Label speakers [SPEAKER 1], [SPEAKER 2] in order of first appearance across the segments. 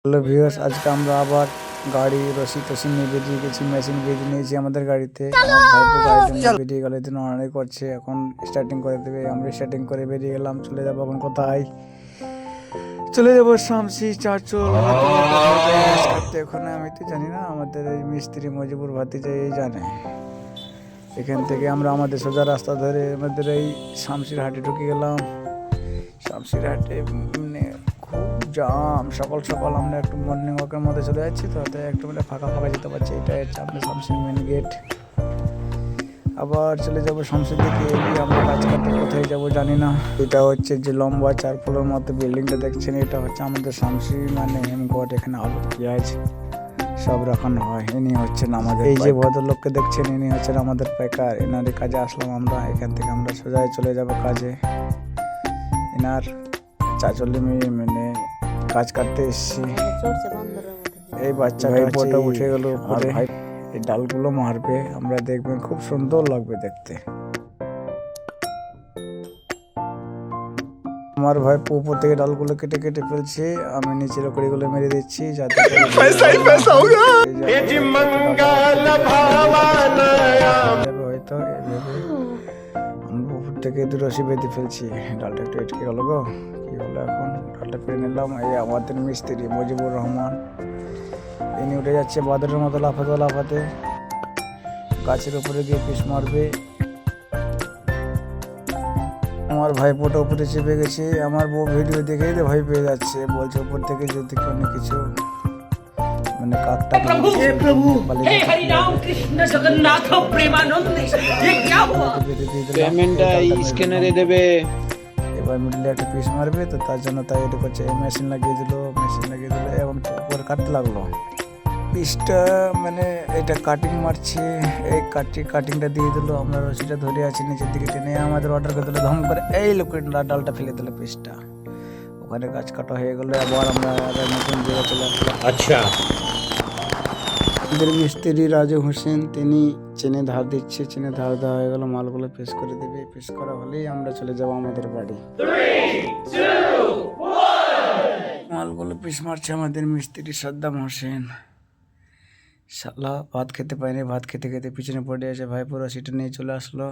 [SPEAKER 1] Hello viewers, আজকে আমরা আবার গাড়ি রশি টসি নিয়ে বেরিয়ে গেছি। মেশিন বেরিয়ে নিয়েছি আমাদের গাড়িতে। আমার ভাইপো গাড়িটা নিয়ে বেরিয়ে গেলে তো নড়াড়ি করছে, এখন স্টার্টিং করে দেবে। আমরা স্টার্টিং করে বেরিয়ে গেলাম। চলে যাবো এখন কোথায়? চলে যাবো শামসি চাঁচল করতে। ওখানে আমি তো জানি না, আমাদের এই মিস্ত্রি মজিবুর ভাতিজা এই জানে। এখান থেকে আমরা আমাদের সোজা রাস্তা ধরে আমাদের এই শামসির হাটে ঢুকে গেলাম। শামসির হাটে মানে খুব জাম। সকাল সকাল আমরা একটু মর্নিং ওয়াকের মধ্যে চলে যাচ্ছি, তো তাই একটু মানে ফাঁকা ফাঁকা যেতে পারছি। এটা হচ্ছে আমাদের শামসির মেন গেট। আবার চলে যাবো শামসির দিকে। আমরা কাজ করতে কোথায় যাবো জানি না। এটা হচ্ছে যে লম্বা 4 ফ্লোরের মতো বিল্ডিংটা দেখছেন, এটা হচ্ছে আমাদের শামসি মানে হেমগড়। এখানে আলু পেঁয়াজ সব রাখানো হয়। ইনি হচ্ছেন আমাদের, এই যে ভদ্রলোককে দেখছেন, ইনি হচ্ছেন আমাদের পাইকার। এনারই কাজে আসলাম আমরা। এখান থেকে আমরা সোজাই চলে যাব কাজে। এনার চাচলি মানে কাজ করতে এসেছি। এই বাচ্চা ভাইপোটা উঠে গেল উপরে, এই ডালগুলো মারবে, আমরা দেখবেন খুব সুন্দর লাগবে দেখতে। আমার ভাই উপর থেকে ডালগুলো কেটে কেটে ফেলছে, আমি নিচের লকড়িগুলো মেরে দিচ্ছি যাতে হয়তো এইভাবে আমরা উপর থেকে রশি বেঁধে ফেলছি। ডালটা একটু এটকে গেল গো, কি হলো এখন? ডালটা পেরে নিলাম। এই আমাদের মিস্ত্রি মজিবুর রহমান, ইনি উঠে যাচ্ছে বাদরের মতো লাফাতে লাফাতে, গাছের উপরে গিয়ে পিস মারবে। আমার ভাইপোটা উপরে চেপে গেছে। আমার বউ ভিডিও দেখেই তো ভয় পেয়ে যাচ্ছে, বলছে উপর থেকে যদি কোনো কিছু মানে কাকটা এবার মিডলে একটা পিস মারবে, তো তার জন্য তাই এটা করছে। মেশিন লাগিয়ে দিল এবং উপরে কাটতে লাগলো পিসটা। মানে এটা কাটিং মারছে, এই কাটিংটা দিয়ে দিল। আমরা রশিটা ধরে আছি, নিচের দিকে টেনে আমাদের অর্ডার করে দিল ধম করে, এই লোক ডালটা ফেলে দিল পিসটা। ওখানে গাছ কাটা হয়ে গেলো। আবার আমরা নতুন জায়গায় চলে আসলাম। আচ্ছা, আমাদের মিস্ত্রি রাজু হোসেন, তিনি চেনে ধার দিচ্ছে। চেনে ধার দেওয়া হয়ে গেল, মালগুলো পেশ করে দেবে। পেশ করা হলেই আমরা চলে যাব আমাদের বাড়ি। মালগুলো পিস মারছে আমাদের মিস্ত্রি সাদ্দাম হোসেন। শালা ভাত খেতে পায়নি, ভাত খেতে খেতে পিছনে পড়ে আছে। ভাইপোরা সেটা নিয়ে চলে আসলো।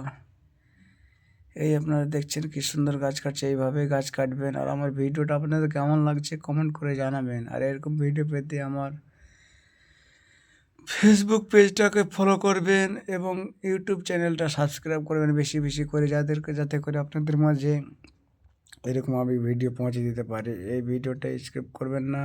[SPEAKER 1] এই আপনারা দেখছেন কি সুন্দর গাছ কাটছে, এইভাবে গাছ কাটবেন। আর আমার ভিডিওটা আপনাদের কেমন লাগছে কমেন্ট করে জানাবেন। আর এরকম ভিডিও পেতে আমার ফেসবুক পেজটাকে ফলো করবেন এবং ইউটিউব চ্যানেলটা সাবস্ক্রাইব করবেন বেশি বেশি করে, যাতে করে আপনাদের মাঝে এরকম আমি ভিডিও পৌঁছে দিতে পারি। এই ভিডিওটা স্কিপ করবেন না,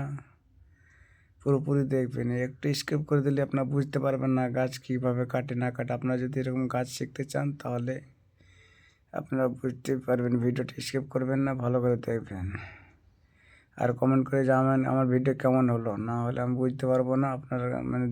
[SPEAKER 1] পুরোপুরি দেখবেন। একটু স্কিপ করে দিলে আপনারা বুঝতে পারবেন না গাছ কীভাবে কাটে না কাটে। আপনারা যদি এরকম গাছ শিখতে চান তাহলে আপনারা বুঝতে পারবেন। ভিডিওটা স্কিপ করবেন না, ভালো করে দেখবেন। আর কমেন্ট করে জানাবেন আমার ভিডিও কেমন হলো। না হলে আমি বুঝতে পারবো না আপনারা মানে